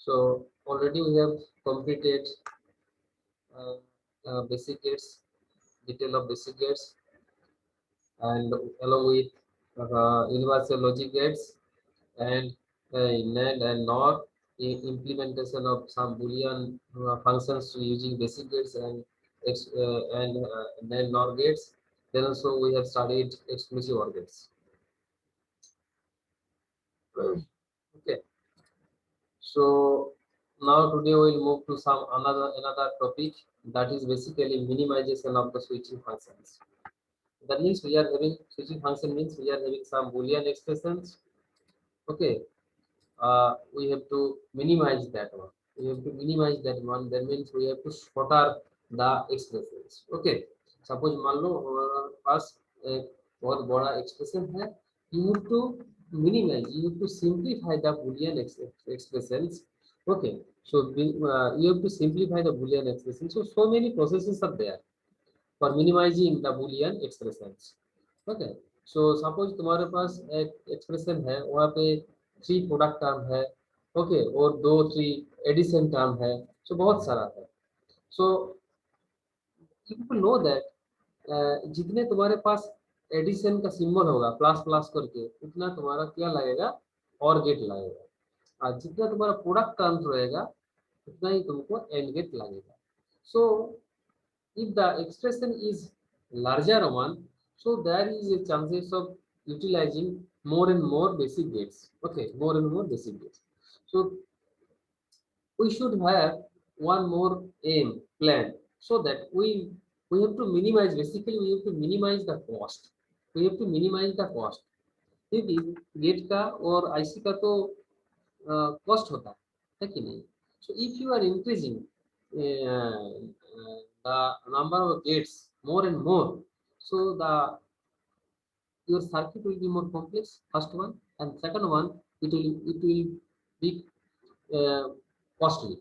So already we have completed uh, basic gates, detail of basic gates, and along with universal logic gates and NAND and NOR implementation of some Boolean functions using basic gates and then NOR gates. Then also we have studied exclusive OR gates. Okay, so now today we'll move to some another topic, that is basically minimization of the switching functions. That means we are having switching function means we are having some Boolean expressions. Okay, we have to minimize that one. We have to minimize that one. That means we have to shorter the expressions. Okay, suppose मान लो हमारे पास एक बहुत बड़ा expression है. You have to minimize. You have to simplify the Boolean expressions. Okay, so you have to simplify the Boolean expressions. So many processes are there for minimizing the Boolean expressions. Okay, so suppose तुम्हारे पास एक expression है, वहाँ पे 3 product term है. Okay, और 2-3 addition term है. सो बहुत सारा है. सो पीपल नो दैट जितने तुम्हारे पास एडिशन का सिंबल होगा प्लस प्लस करके, उतना तुम्हारा क्या लगेगा, और गेट लगेगा. और जितना तुम्हारा प्रोडक्ट टर्म रहेगा उतना ही तुमको एंड गेट लगेगा. सो if the expression is larger one, so there is a chances of utilizing more and more basic gates. Okay, more and more basic gates. So we should have one more aim plan, so that we have to minimize, basically we have to minimize the cost. We have to minimize the cost. क्योंकि gate का और IC का तो cost होता है कि नहीं. So if you are increasing the number of gates more and more, so the your circuit will be more complex, first one, and second one, it will be uh, costly,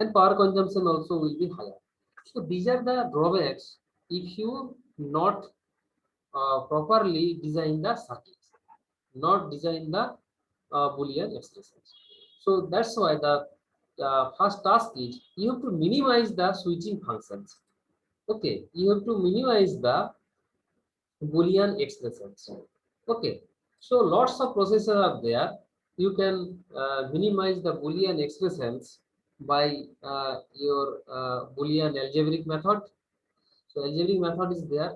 and power consumption also will be higher. So these are the drawbacks if you not properly design the circuits, not design the Boolean expressions. So that's why the first task is you have to minimize the switching functions. Okay, you have to minimize the Boolean expressions. Okay, so lots of processes are there. You can minimize the Boolean expressions by your Boolean algebraic method. So algebraic method is there,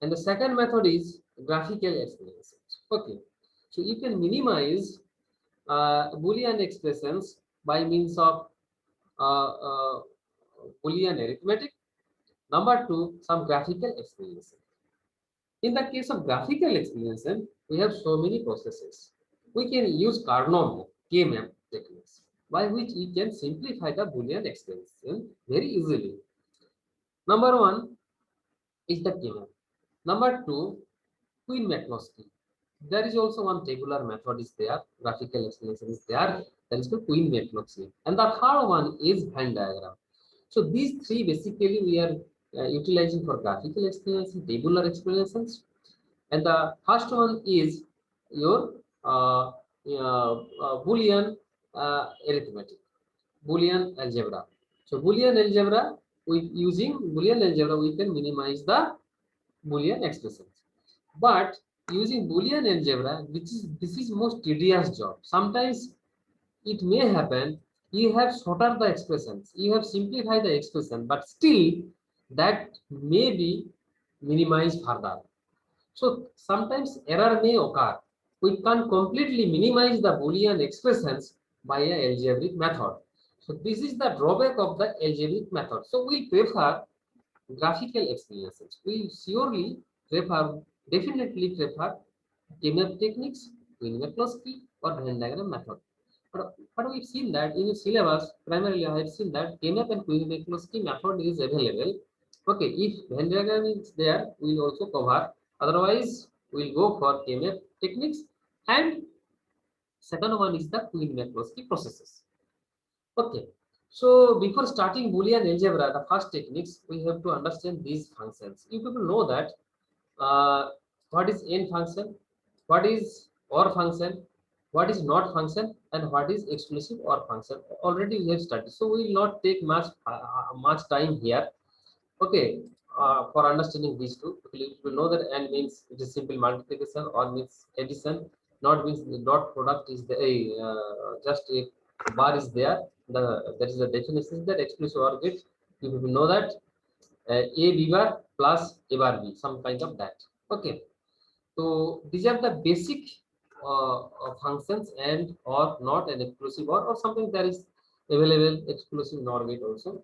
and the second method is graphical expressions. Okay, so you can minimize Boolean expressions by means of Boolean arithmetic. Number two, some graphical expressions. In the case of graphical explanation, we have so many processes. We can use Carnot K-map techniques, by which we can simplify the Boolean expression very easily. Number one is the K-map. Number two, Queen-McCloskey. There is also one tabular method is there, graphical explanation is there, that is called Queen-McCloskey. And the third one is Venn diagram. So these three basically we are utilizing for graphical explanation, tabular explanations. And the first one is your Boolean arithmetic, Boolean algebra. So Boolean algebra, with using Boolean algebra, we can minimize the Boolean expressions. But using Boolean algebra, this is most tedious job. Sometimes it may happen you have shorter the expressions, you have simplified the expression, but still that may be minimized further. So sometimes error may occur. We can't completely minimize the Boolean expressions by a algebraic method. So this is the drawback of the algebraic method. So we prefer graphical explanations. We surely prefer, definitely prefer K-map techniques, Queen-McCloskey or Venn diagram method. But we've seen that in the syllabus, primarily I have seen that K-map and Queen-McCloskey method is available. Okay, if Venn diagram is there, we'll also cover. Otherwise, we'll go for K-map techniques, and second one is the Queen-McCloskey processes. Okay, so before starting Boolean algebra, the first techniques, we have to understand these functions. You people know that what is n function, what is OR function, what is not function, and what is exclusive OR function. Already we have studied, so we will not take much time here. Okay, for understanding these two, you will know that and means it is simple multiplication, or means addition. Not means the dot product is the just a bar is there. That is the definition that exclusive OR gets. You will know that a b bar plus a bar b, some kind of that. Okay, so these are the basic functions and or not an exclusive or something that is available exclusive NOR gate also.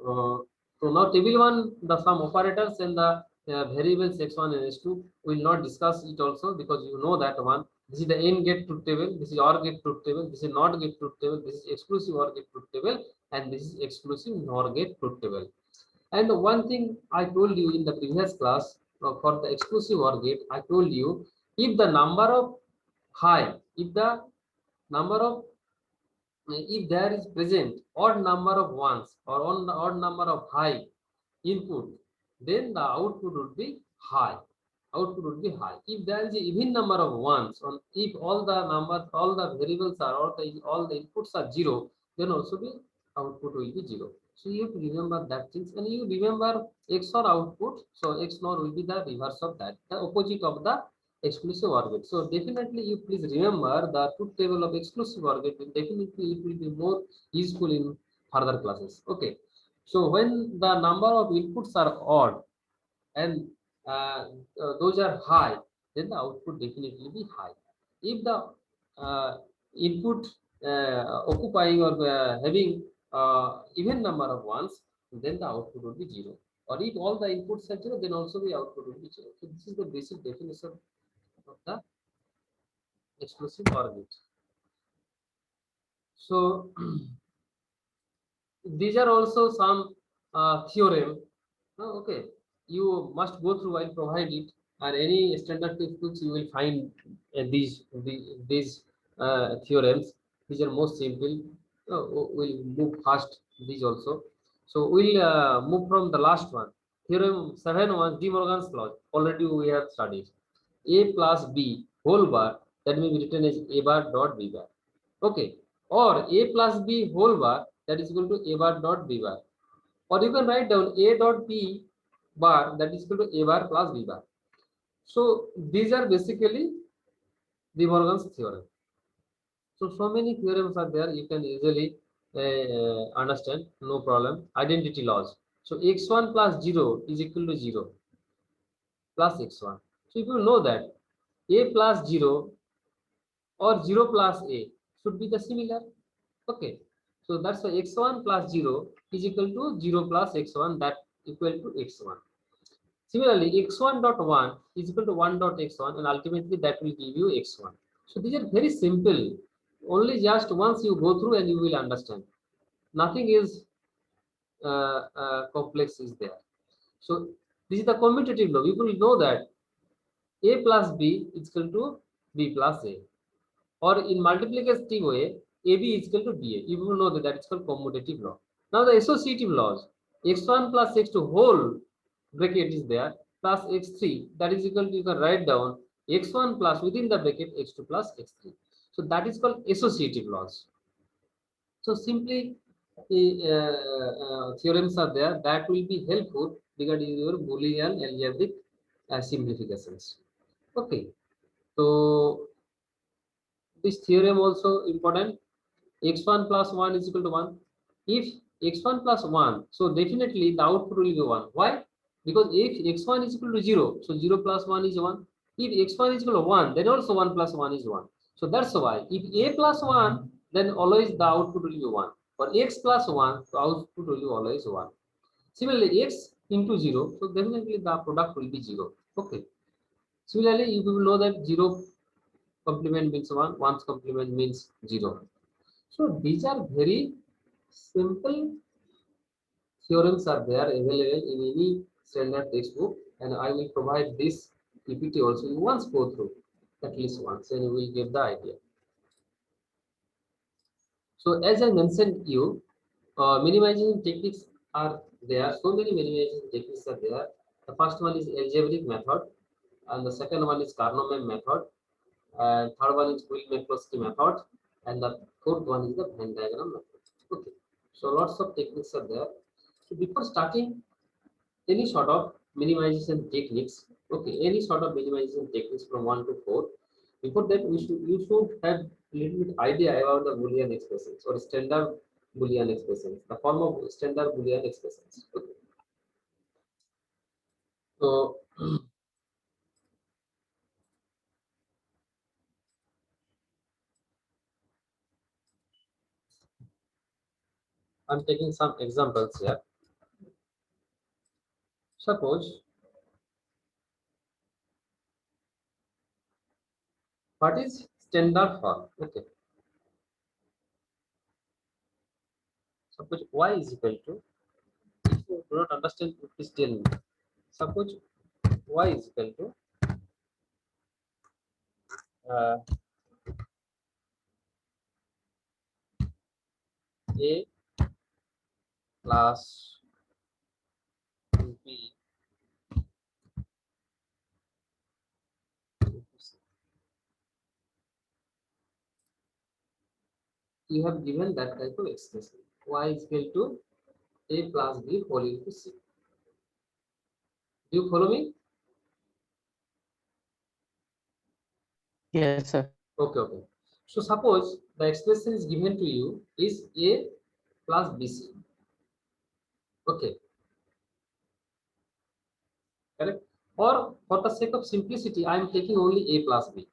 Uh, so now table one, the some operators and the variables x1 and x2 will not discuss it also, because you know that one. This is the AND gate truth table, this is OR gate truth table, this is NOT gate truth table, this is exclusive OR gate truth table, and this is exclusive NOR gate truth table. And one thing I told you in the previous class, for the exclusive OR gate, I told you if the number of high, number of if there is present odd number of ones or odd number of high input, then the output would be high. Output would be high. If there is an even number of ones, or if all the numbers, all the variables are, all the inputs are zero, then also the output will be zero. So you have to remember that things, and you remember XOR output. So XOR will be the reverse of that, the opposite of the exclusive OR gate. So definitely you please remember the truth table of exclusive OR gate. Definitely it will be more useful in further classes. Okay. So when the number of inputs are odd and those are high, then the output definitely be high. If the input occupying or having even number of ones, then the output will be zero. Or if all the inputs are zero, then also the output will be zero. So this is the basic definition of the exclusive OR gate. So these are also some theorem. Okay, you must go through. I'll provide it, and any standard textbooks you will find these theorems. These are most simple. We'll move fast. These also. So we'll move from the last one. Theorem 7 was De Morgan's law. Already we have studied. A plus B whole bar, that may be written as A bar dot B bar. Okay, or A plus B whole bar, that is equal to A bar dot B bar. Or you can write down A dot B bar, that is equal to A bar plus B bar. So these are basically De Morgan's theorem. So many theorems are there, you can easily understand, no problem. Identity laws. So x1 plus 0 is equal to 0 plus x1. So if you know that A plus 0 or 0 plus A should be the similar. Okay, so that's why x1 plus 0 is equal to 0 plus x1, that equal to x1. Similarly, x1 dot 1 is equal to 1 dot x1, and ultimately that will give you x1. So these are very simple. Only just once you go through and you will understand. Nothing is complex is there. So this is the commutative law. You will know that A plus B is equal to B plus A. Or in multiplicative way, AB is equal to BA. You will know that it's called commutative law. Now the associative laws, x1 plus x2 whole bracket is there plus x3, that is equal to, you can write down x1 plus within the bracket x2 plus x3. So that is called associative laws. So simply theorems are there that will be helpful regarding your Boolean algebraic simplifications. Okay, so this theorem also important. X1 plus 1 is equal to 1. If x1 plus 1, so definitely the output will be 1. Why? Because if x1 is equal to 0, so 0 plus 1 is 1. If x1 is equal to 1, then also 1 plus 1 is 1. So that's why if a plus 1, then always the output will be 1. For x plus 1, the output will be always 1. Similarly, x into 0, so definitely the product will be 0. Okay. Similarly, you will know that 0 complement means 1, 1's complement means 0. So these are very simple theorems are there available in any standard textbook, and I will provide this PPT also. You once go through at least once, and you will get the idea. So as I mentioned you, minimization techniques are there. So many minimization techniques are there. The first one is algebraic method, and the second one is Carnot method, and third one is Will-McCloskey method, and the fourth one is the Venn diagram method. Okay, so lots of techniques are there. So before starting any sort of minimization techniques, okay, any sort of minimization techniques from 1 to 4, before that you should have little bit idea about the Boolean expressions or standard Boolean expressions, the form of standard Boolean expressions. Okay. So I'm taking some examples here. Suppose what is standard form? Okay. Suppose y is equal to, if you do not understand, please tell me. Suppose y is equal to uh, a plus b into c. You have given that type of expression. Y is equal to a plus b whole into c. Do you follow me? Yes, sir. Okay, okay. So suppose the expression is given to you is a plus bc. Okay, correct? Or for the sake of simplicity, I am taking only a plus b.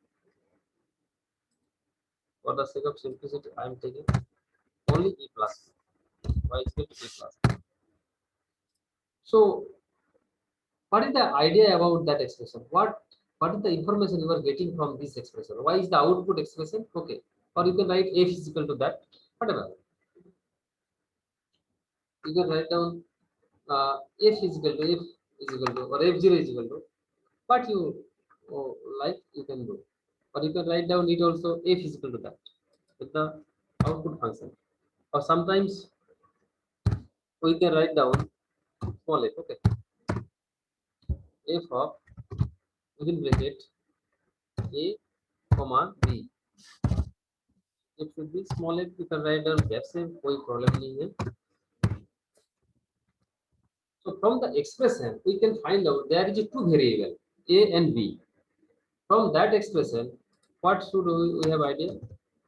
For the sake of simplicity, I am taking only a plus. Y is equal to a plus. So what is the idea about that expression? What is the information you are getting from this expression? Why is the output expression? Okay, or you can write f is equal to that. Whatever you can write down, f is equal to f is equal to, or f0 is equal to what you like, you can do, or you can write down it also f is equal to that with the output function, or sometimes we can write down small f. Okay, f of within bracket a comma b. It should be small f, you can write down f से कोई problem नहीं है. So from the expression we can find out there is a two variable a and b. From that expression, what should we have idea?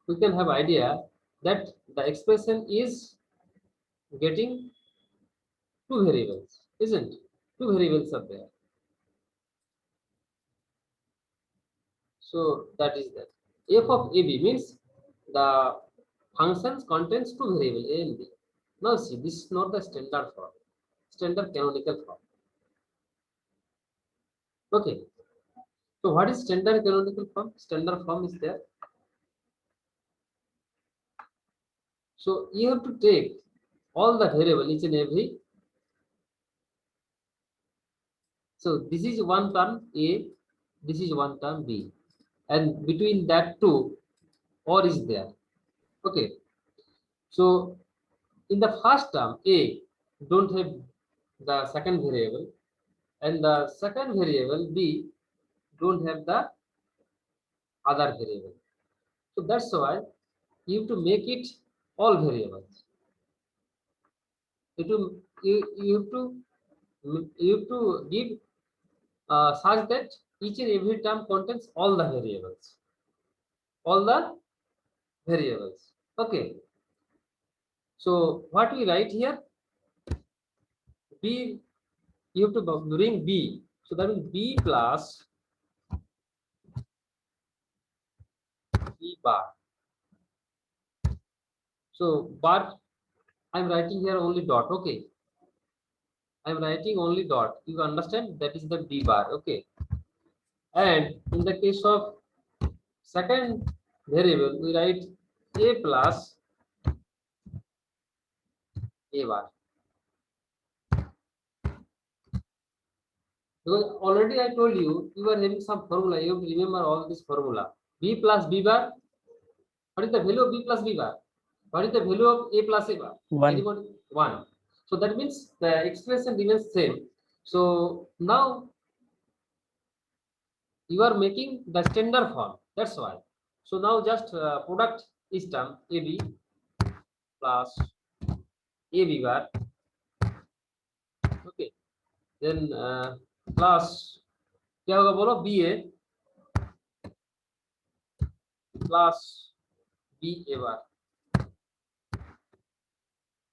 We can have idea that the expression is getting two variables, isn't? Two variables are there. So that is that. F of AB means the functions contains two variable A and B. Now see, this is not the standard form, standard canonical form. Okay. So what is standard canonical form? Standard form is there. So you have to take all the variable each and every. So this is one term A, this is one term B, and between that two, or is there. Okay. So in the first term A don't have the second variable, and the second variable B don't have the other variable. So that's why you have to make it all variables. You have to give such that each and every term contains all the variables. All the variables. Okay. So what we write here? B, you have to bring B. So that means B plus B bar. So bar, I'm writing here only dot. Okay. I'm writing only dot. You understand? That is the B bar. Okay. And in the case of second variable, we write A plus A bar. Because already I told you, you are having some formula. You have to remember all this formula. B plus B bar. What is the value of B plus B bar? What is the value of A plus A bar? 1. Anybody? 1. So that means the expression remains same. So now you are making the standard form. That's why. So now just product इस term A B plus A B bar, okay, then plus क्या होगा बोलो, B A plus B A bar,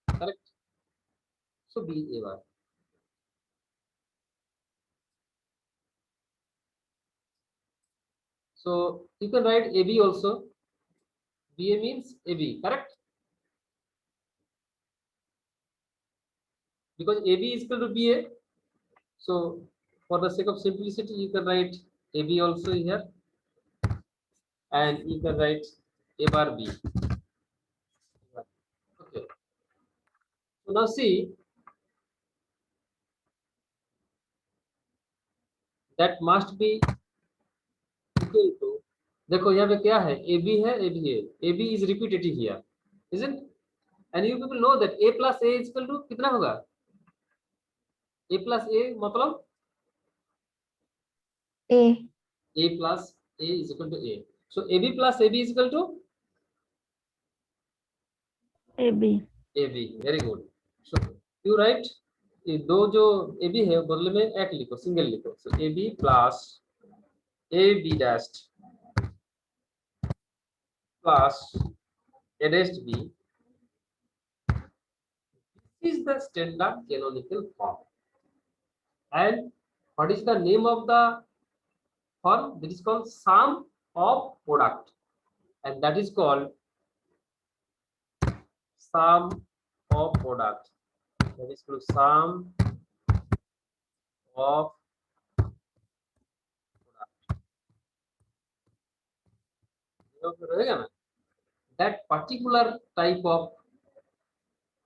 correct, so B A bar. So you can write AB also. BA means AB, correct? Because AB is equal to BA. So for the sake of simplicity, you can write AB also here, and you can write A bar B. Okay. So now see that must be equal to. देखो यहाँ पे क्या है, AB है, AB है. AB is repetitive here, isn't? And you people know that A plus A is equal to कितना होगा? A plus A मतलब A. A plus A is equal to A. So AB plus AB is equal to AB. AB. Very good. So you write ये दो जो AB है बदले में एक लिखो, सिंगल लिखो. So AB plus AB dashed plus A dashed B. This is the standard canonical form. And what is the name of the form? That is called sum of product, and that is called sum of product. That is called sum of product. रहेगा ना? That particular type of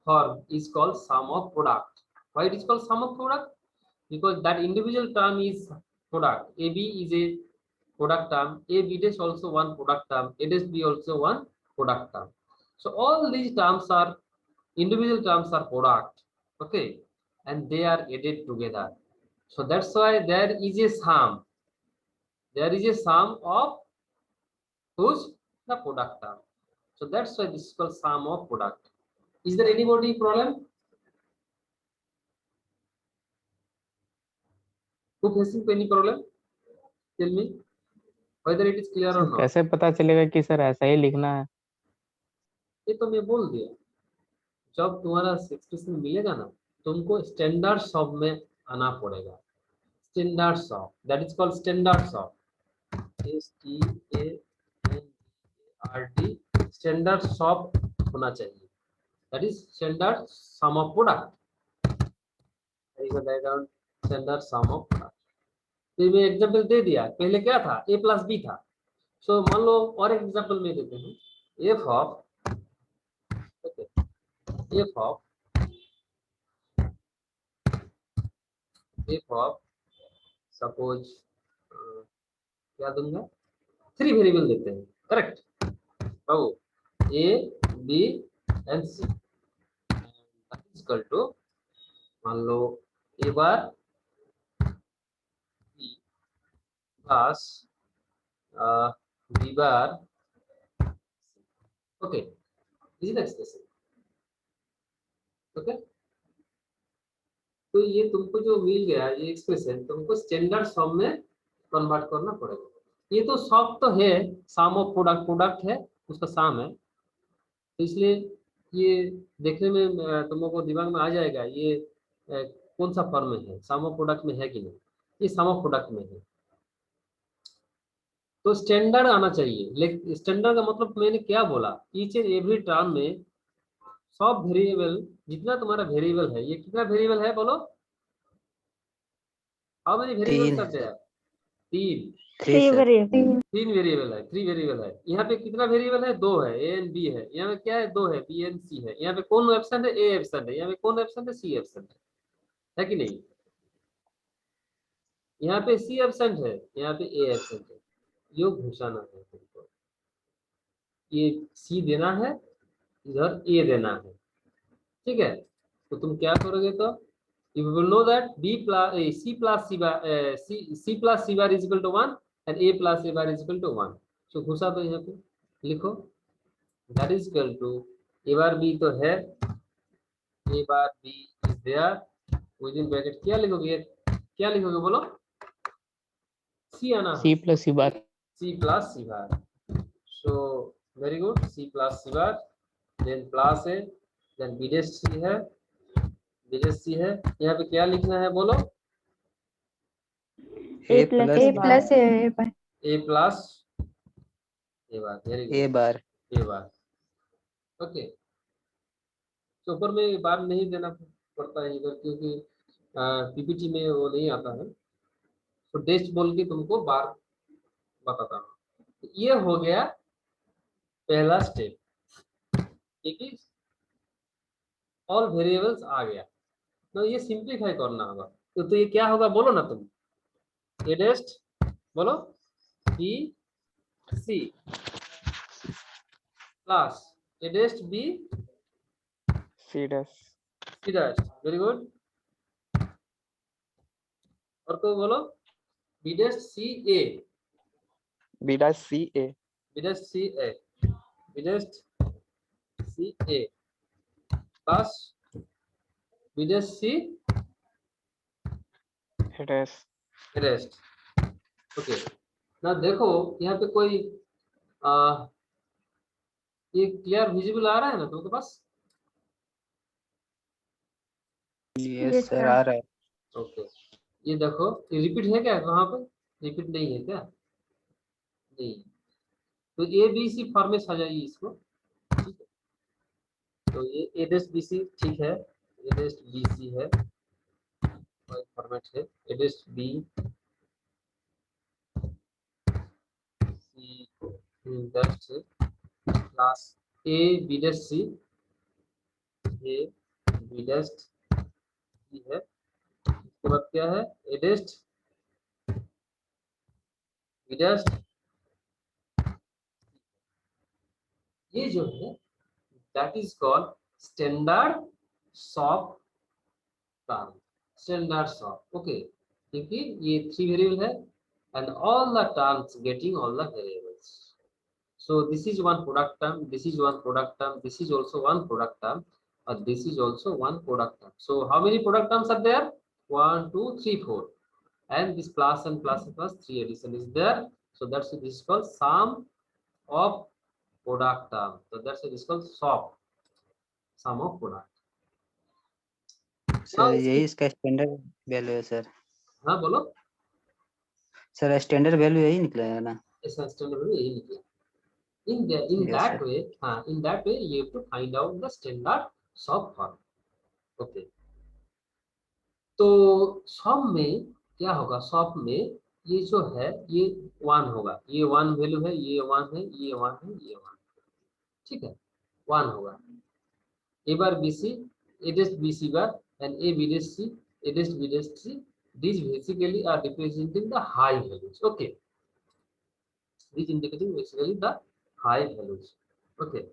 form is called sum of product. Why it is called sum of product? Because that individual term is product. AB is a product term. A B dash also one product term. A dash B also one product term. So all these terms are individual terms are product. Okay, and they are added together. So that's why there is a sum. There is a sum of whose the product term. So that's why this is called sum of product. Is there anybody problem? Who facing any problem? Tell me whether it is clear or sir not. कैसे पता चलेगा कि sir ऐसा ही लिखना है? ये तो मैं बोल दिया, जब तुम्हारा एक्सप्रेशन मिलेगा ना, तुमको स्टैंडर्ड शॉप में आना पड़ेगा. Standard shop, that is called standard shop. STANDARD, standard shop होना चाहिए. That is standard sum of product. Standard sum of product. तो मैं एग्जांपल दे दिया, पहले क्या था, A प्लस B था. सो मान लो और एक एग्जांपल में देते हैं. F of सपोज क्या दूंगा, 3 वेरिएबल देते हैं, करेक्ट बाबू, A B and C. That is equal to, मान लो A bar B plus B bar C. Okay, this is expression. Okay, तो ये तुमको जो मिल गया ये एक्सप्रेशन, तुमको स्टैंडर्ड फॉर्म में कन्वर्ट करना पड़ेगा. ये तो शॉप तो है, सम ऑफ प्रोडक्ट, प्रोडक्ट है उसका सम है, तो इसलिए ये देखने में तुम लोगों को दिमाग में आ जाएगा ये कौन सा फॉर्म में है, सम ऑफ प्रोडक्ट में है कि नहीं. ये सम ऑफ प्रोडक्ट में है. तो स्टैंडर्ड आना चाहिए. लेकिन स्टैंडर्ड का मतलब मैंने क्या बोला, ईच एंड एवरी टर्म में सब वेरिएबल, जितना तुम्हारा वेरिएबल है, ये कितना वेरिएबल है बोलो, how many variables are there? 3. 3 variable. 3 variable है, 3 वेरिएबल है. यहाँ पे कितना वेरिएबल है, 2 है, A एंड B है. यहाँ पे क्या है, 2 है, B एंड C है. यहाँ पे कौन एब्सेंट है, A एब्सेंट है. यहाँ पे कौन एब्सेंट है, C एब्सेंट है कि नहीं? यहाँ पे C एब्सेंट है, यहाँ पे A एब्सेंट है. योग घुसाना है तुमको, ये C देना है, इधर A देना है, ठीक है. तो तुम क्या करोगे, तो you will know that B plus C plus C bar C plus C bar is equal to 1 and A plus A bar is equal to 1. So घुसा दो, यहाँ पे लिखो that is equal to A bar B तो है, A bar B is there within bracket क्या लिखोगे, क्या लिखोगे बोलो, सी आना, C plus C bar. C plus C bar. So very good, C plus C bar, then plus है, then B dash C है, बी डेश सी है, यहाँ पे क्या लिखना है बोलो, A plus A A plus A bar A plus A bar, very A good, bar A bar. Okay, तो ऊपर में बार नहीं देना पड़ता है इधर, क्योंकि पीपीटी में वो नहीं आता है, तो डेस्ट बोल के तुमको बार बताता हूँ। ये हो गया पहला स्टेप, ठीक है, ऑल वेरिएबल्स आ गया, तो ये सिंप्लीफाई करना होगा, तो ये क्या होगा बोलो ना तुम, ए डेस्ट बोलो, B C plus A dash B C dash. C dash, very good, और कोई बोलो, B dash C A, B dash C A. B dash C A, B dash C A plus B dash C dash. Rest. Okay, ना देखो यहाँ पे कोई ये clear visible आ रहा है ना तुमके पास? यस सर आ रहा है। ओके, ये देखो, ये रिपीट है क्या वहां पे, रिपीट नहीं है क्या? नहीं, तो ए बी सी फॉर्म में सजाइए इसको, ठीक है, तो ये ए डेस्ट बी सी ठीक है, ए डेस्ट बी सी है, फॉर्मेट है, A dash B C dash plus A B dash C, A B dash C है, उसके बाद क्या है, ए डेस्ट बी डेस्ट, ये जो है that is called standard soft term, standard soft. Okay, क्योंकि ये 3 वेरिएबल है and all the terms getting all the variables, so this is one product term, this is one product term, this is also one product term, and this is also one product term. So how many product terms are there? 1 2 3 4, and this plus and plus and plus 3 addition is there, so that's this is called sum of product term, so that's it is called sum of product. Sir यही इसका standard value है sir. हाँ बोलो, sir standard value यही निकला है ना? इसका स्टैंडर्ड वैल्यू यही निकला। In Yes, that sir. way, in that way, you have to find out the standard sub form. Okay. तो सम में क्या होगा, सम में ये जो है ये 1 होगा, ये 1 वैल्यू है, ये 1 है, ये 1 है, ये 1, ठीक है, 1 होगा। A bar B C, A dash B C bar, and A B dash C, A dash B dash C, these basically are representing the high values. Okay, these indicating basically the high values. Okay.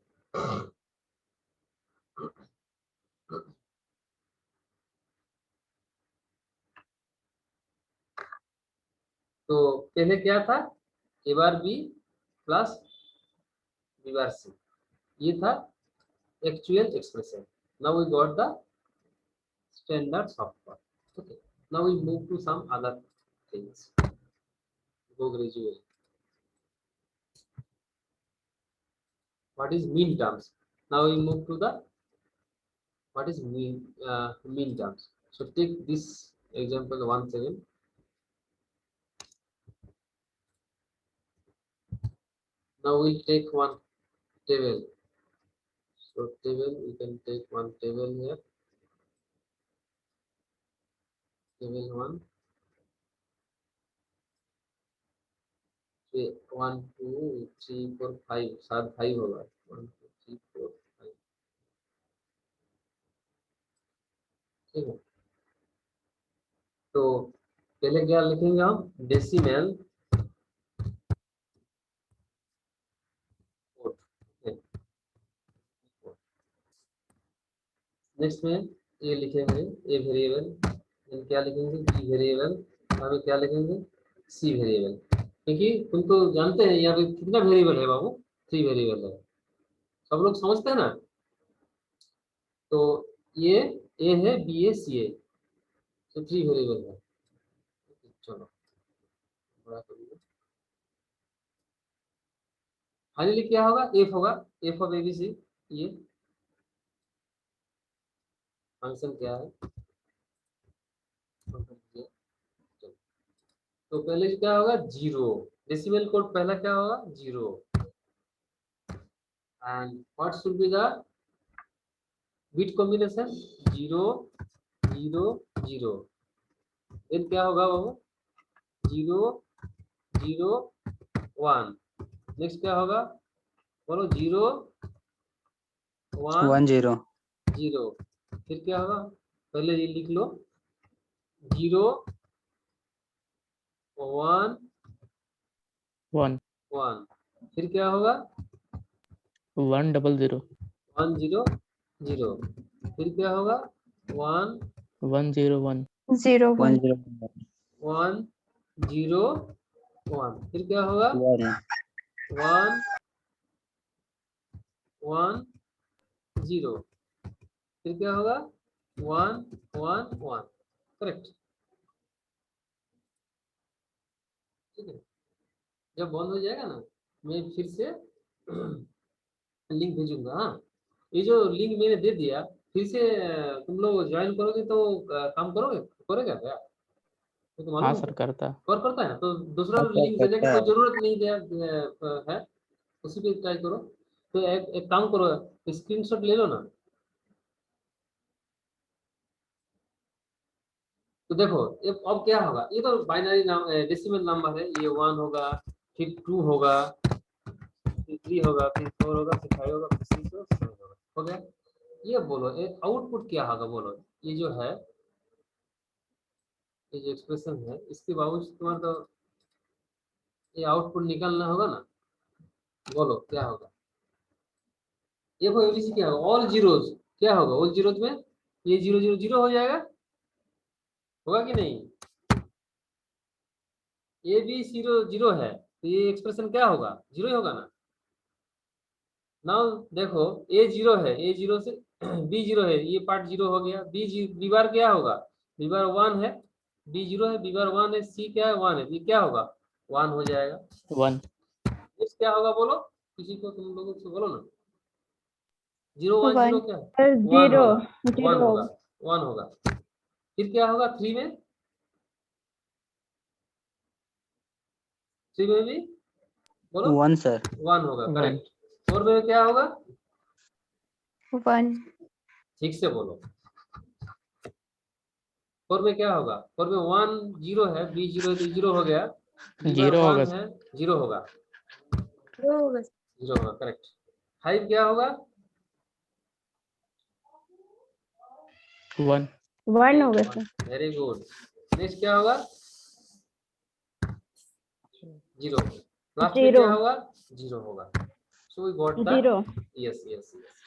तो पहले क्या था, A bar B plus B bar C, ये था actual expression. Now we got the standard software. Okay, now we move to some other things, go gradually. What is mean terms? Now we move to the what is mean terms. So take this example 1 second. Now we'll take one table. So table, we can take one table here. Table 1. 1 2 3 4 5, शायद 5 होगा, 1 2 3 4 5, ठीक है। तो पहले क्या लिखेंगे हम, decimal code. Next में ये लिखेंगे ए वेरिएबल, क्या लिखेंगे बी वेरिएबल, हमें क्या लिखेंगे सी वेरिएबल, क्योंकि तुम तो जानते हैं यहाँ पे कितना वेरिएबल है बाबू, 3 वेरिएबल है। सब लोग समझते हैं ना? तो ये ए है, बी है, सी है, तो 3 वेरिएबल है। चलो बड़ा करिए। फाइनली क्या होगा? एफ होगा, एफ ऑफ एबीसी। ये फंक्शन क्या है? तो पहले क्या होगा? 0। डेसिमल कोड पहला क्या होगा? 0। And what should be the bit combination? 0 0 0। देन क्या होगा वो? 0 0 1। नेक्स्ट क्या होगा? बोलो। 0 1 1 0 0। फिर क्या होगा? पहले ये लिख लो। 0 1 1 1। फिर क्या होगा? 1 0 0 1 0 0। फिर क्या होगा? 1 1 0 1 0 1 1 0 1 0 1। फिर क्या होगा? 1 1 1 0। फिर क्या होगा? 1 1 1। करेक्ट। ठीक है। जब बंद हो जाएगा ना, मैं फिर से लिंक भेजूंगा। हाँ, ये जो लिंक मैंने दे दिया, फिर से तुम लोग ज्वाइन करोगे तो काम करोगे? करेगा क्या? तो हाँ मालूम सर करता। और करता है ना, तो दूसरा हाँ सर लिंक देने की करता कोई है। जरूरत नहीं है। उसी पे ट्राई करो। तो एक काम करो, स्क्रीनशॉट ले लो ना। तो देखो ये अब क्या होगा? ये तो बाइनरी डेसिमल नंबर है। ये 1 होगा, फिर 2 होगा, फिर 3 होगा, फिर 4 होगा, फिर 5 होगा, फिर 6 होगा, फिर 7 होगा। हो गया? ये बोलो, आउटपुट क्या होगा? बोलो। ये जो है, ये जो एक्सप्रेशन है, इसके बावजूद तुम्हारा तो ये आउटपुट निकालना होगा ना। बोलो क्या होगा? ये को एबीसी क्या होगा? ऑल जीरोज क्या होगा? ऑल जीरोज में ये 0 0 0 हो जाएगा। होगा कि नहीं? ए बी 0 0 है, तो ये एक्सप्रेशन क्या होगा? 0 ही होगा ना। नाउ देखो, ए 0 है, ए 0 से बी 0 है, ये पार्ट 0 हो गया। बी बार क्या होगा? बी बार 1 है, बी 0 है, बी बार 1 है, सी क्या है? 1 है, ये क्या होगा? 1 हो जाएगा। 1 नेक्स्ट क्या होगा? बोलो, किसी को, तुम लोगों से बोलो ना। 0 1 0 क्या है? 1 0 होगा, 1 0 होगा, 1 होगा। फिर क्या होगा? 3 में, 3 में भी बोलो 1 सर 1 होगा। 1 करेक्ट। 4 में क्या होगा? 1 ठीक से बोलो। 4 में क्या होगा? 4 में 1 0 है, बी 0 है, तो 0 हो गया। बी बार 0 होगा 1 है, 0 होगा, 0 होगा। करेक्ट। 5 क्या होगा? 1 1 होगा सर। Very good. नेक्स्ट क्या होगा? 0। लास्ट में 0 क्या होगा? 0 होगा। So we got the 0 yes yes yes.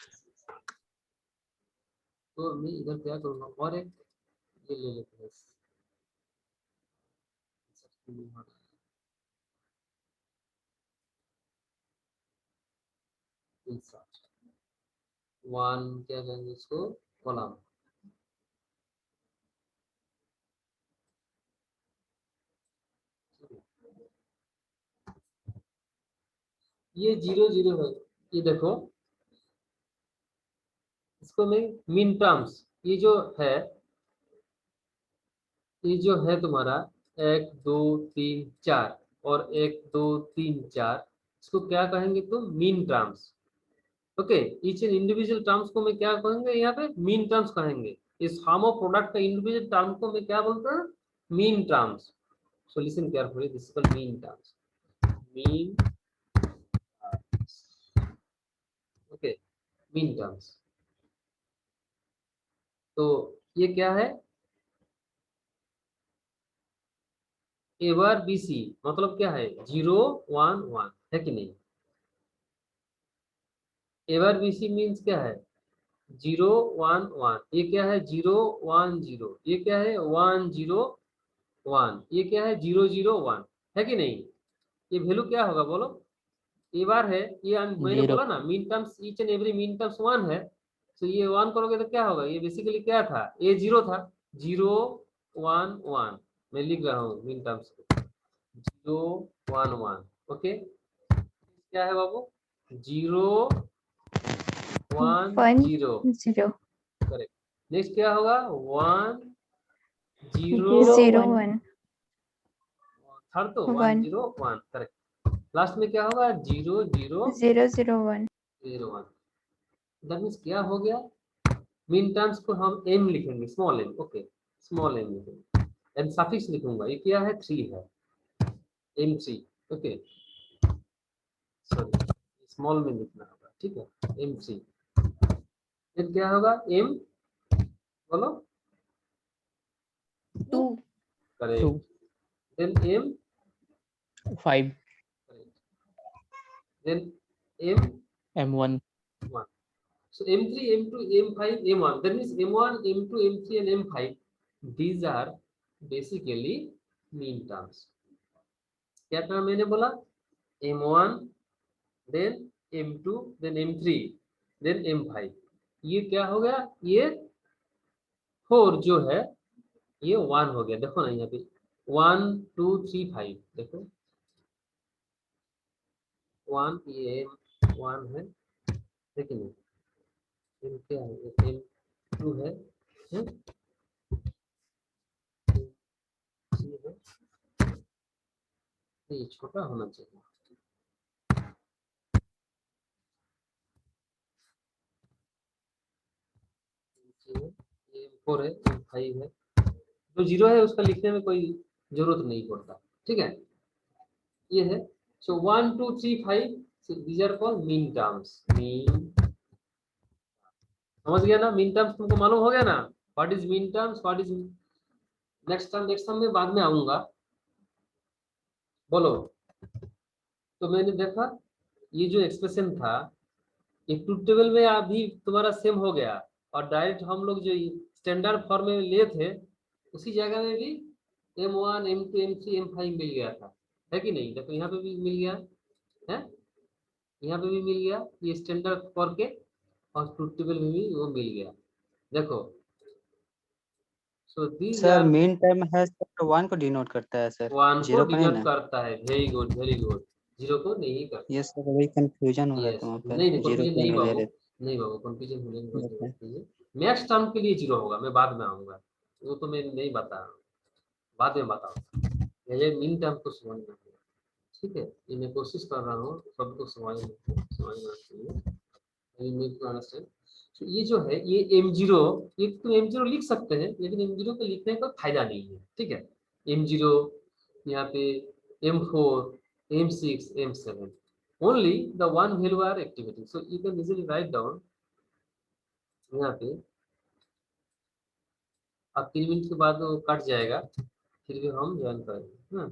तो मैं इधर क्या करूंगा? और एक ये ले लेते हैं। वन क्या कहेंगे इसको? कॉलम। ये 0 0 है। ये देखो, इसको मैं मिन टर्म्स, ये जो है तुम्हारा 1 2 3 4 और 1 2 3 4, इसको क्या कहेंगे? तुम mean terms. Okay, each and individual terms को मैं क्या कहेंगे? यहाँ पे मीन टर्म्स कहेंगे। इस फॉर्म ऑफ प्रोडक्ट का इंडिविजुअल टर्म को मैं क्या बोलते हैं? Mean terms. So listen carefully, this is called mean terms. Mean, okay, mean terms. तो ये क्या है? ए बार बी सी मतलब क्या है? 0 1 1 है कि नहीं? ए बार बी सी मीन्स क्या है? 0 1 1। ये क्या है? 0 1 0। ये क्या है? 1 0 1। ये क्या है? 0 0 1 है कि नहीं? ये वैल्यू क्या होगा? बोलो। ये बार है, ये मैंने Zero. बोला ना mean terms each and every mean terms 1 है, तो ये 1 करोगे तो क्या होगा, ये बेसिकली क्या था, ये 0 था, 0 1 1, मैं लिख रहा हूँ मीन टर्म्स को 0 1 1, ओके। क्या है बाबू, 0 1 1 0, 0 करेक्ट। नेक्स्ट क्या होगा, 1 0 0 1 थर्ड तो 1 1 0 1, करेक्ट। लास्ट में क्या होगा, 0 0 0 0 1 0 1। दैट मीन्स क्या हो गया, मीन टर्म्स को हम एम लिखेंगे, small M, okay, small M लिखेंगे, एंड सफिक्स लिखूंगा, ये क्या है, 3 है, m3, ओके, सॉरी स्मॉल में लिखना होगा, ठीक है, m3। फिर क्या होगा, m, बोलो, 2 करेक्ट, 2. देन m, 5. देन m M1. 1, so m3 m2 m5 m1, that means m1 m2 m3 and m5, these are basically mean terms। क्या टर्म मैंने बोला, m1 then m2 then m3 then m5, ये क्या हो गया, ये 4 जो है ये 1 हो गया, देखो ना यहाँ पे 1 2 3 5, देखो 1, ये m1 है, लेकिन m क्या है, ये m2 है, m3 है, ये छोटा होना चाहिए, ये m4 है, m5 है, जो 0 है उसका लिखने में कोई जरूरत नहीं पड़ता, ठीक है, ये है। So 1 2 3 5, these are called mean terms, mean, समझ गया ना, मीन टर्म्स तुमको मालूम हो गया ना, what is mean terms, what is next term में बाद में आऊंगा, बोलो। तो मैंने देखा ये जो एक्सप्रेशन था, ये ट्रूथ टेबल में अभी तुम्हारा सेम हो गया, और डायरेक्ट हम लोग जो स्टैंडर्ड फॉर्म में लिए थे उसी जगह में भी m1 m2 m3 m5 मिल गया था, है कि नहीं, देखो यहाँ पे भी मिल गया है, यहाँ पे भी मिल गया, ये स्टैंडर्ड करके, और ट्रूथ टेबल में भी वो मिल गया, देखो। So these sir are, mean time है सर 1 को डिनोट करता है सर, 1 को 0 को नहीं डिनोट ना। करता है, वेरी गुड वेरी गुड, 0 को नहीं करता, ये सर वही कंफ्यूजन हो रहा था यस, वहाँ नहीं नहीं पर, 0 कंफ्यूजन क्यों नहीं नहीं ले बाबू, रहे नहीं बाबू कंफ्यूजन होने की कोई थे। जरूरत नहीं है, नेक्स्ट टर्म के लिए 0 होगा, मैं बाद में आऊंगा, वो तो मैं नहीं बता रहा हूँ, बाद में बताऊँ, ये मीन टर्म को समझना है, ठीक है, ये मैं कोशिश कर रहा हूँ सबको समझना चाहिए, तो ये जो है ये m0, ये तो m0 लिख सकते हैं, लेकिन m0 को लिखने का फायदा नहीं है, ठीक है, m0 यहाँ पे m4 m6 m7, only the one value are activity, so you can easily write down यहाँ पे, अब 3 मिनट के बाद वो कट जाएगा, फिर भी हम ज्वाइन करेंगे, हाँ।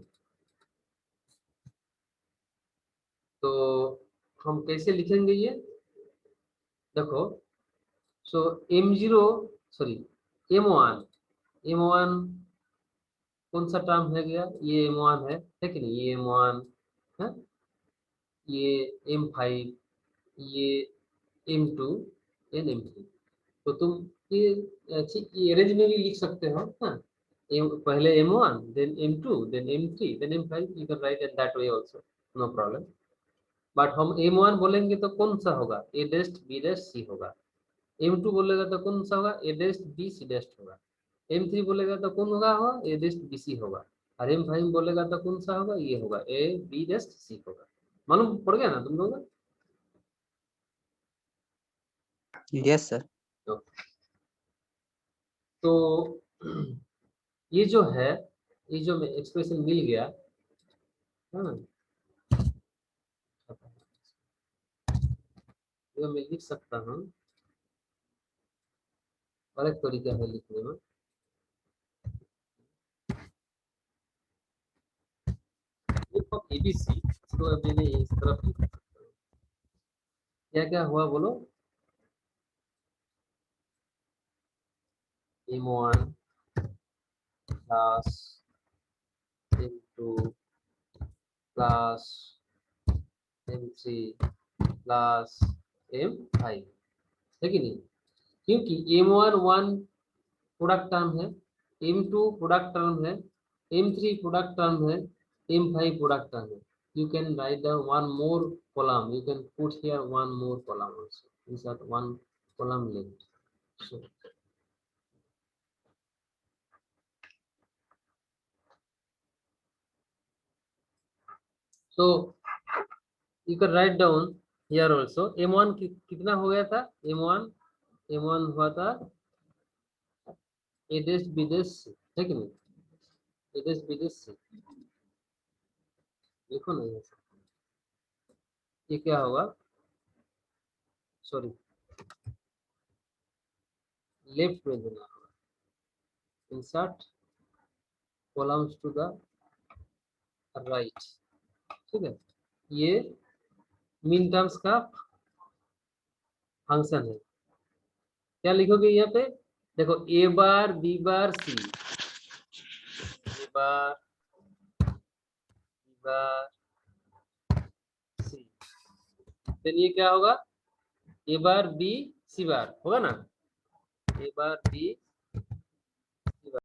तो हम कैसे लिखेंगे ये, देखो, सो m0, सॉरी m1, m1 कौन सा टर्म है गया, ये m1 है कि नहीं, ये m1 है, ये m5, ये m2 एंड m3, तो तुम ये ये अरेंज में भी लिख सकते हो, हाँ, पहले m1 then m2 then m3 then m5, you can write in that way also, no problem, but हम m1 बोलेंगे तो कौन सा होगा, a डेस्ट b डेस्ट c होगा, m2 बोलेगा तो कौन सा होगा, a डेस्ट b c डेस्ट होगा, m3 बोलेगा तो कौन होगा a डेस्ट b c होगा, और m5 बोलेगा तो कौन सा होगा, ये होगा a b डेस्ट c होगा, मालूम पड़ गया ना तुम लोगों यस सर। को। तो ये जो है, ये जो एक्सप्रेशन मिल गया, हाँ, ये मैं लिख सकता हूँ, और एक तरीका है लिखने में, एबीसी, इसको अब मैंने इस तरफ लिख सकता हूँ, क्या क्या हुआ बोलो, m1 plus m2 plus M3 plus M5 है कि नहीं, क्योंकि M1 वन प्रोडक्ट टर्म है, M2 प्रोडक्ट टर्म है, M3 प्रोडक्ट टर्म है, M5 प्रोडक्ट टर्म है. You can write down one more column. You can put here one more column also. Insert one column left. So you can write down here also. M1 कितना हो गया था? M1 हुआ था A dash B dash C, है कि नहीं? A dash B dash C. देखो ना ये क्या होगा? सॉरी, लेफ्ट में देना होगा. Insert columns to the right. ठीक है, ये मीन टर्म्स का फंक्शन है. क्या लिखोगे यहाँ पे? देखो ए बार बी बार सी, ए बार बी बार सी, फिर ये क्या होगा? ए बार बी सी बार होगा ना, ए बार बी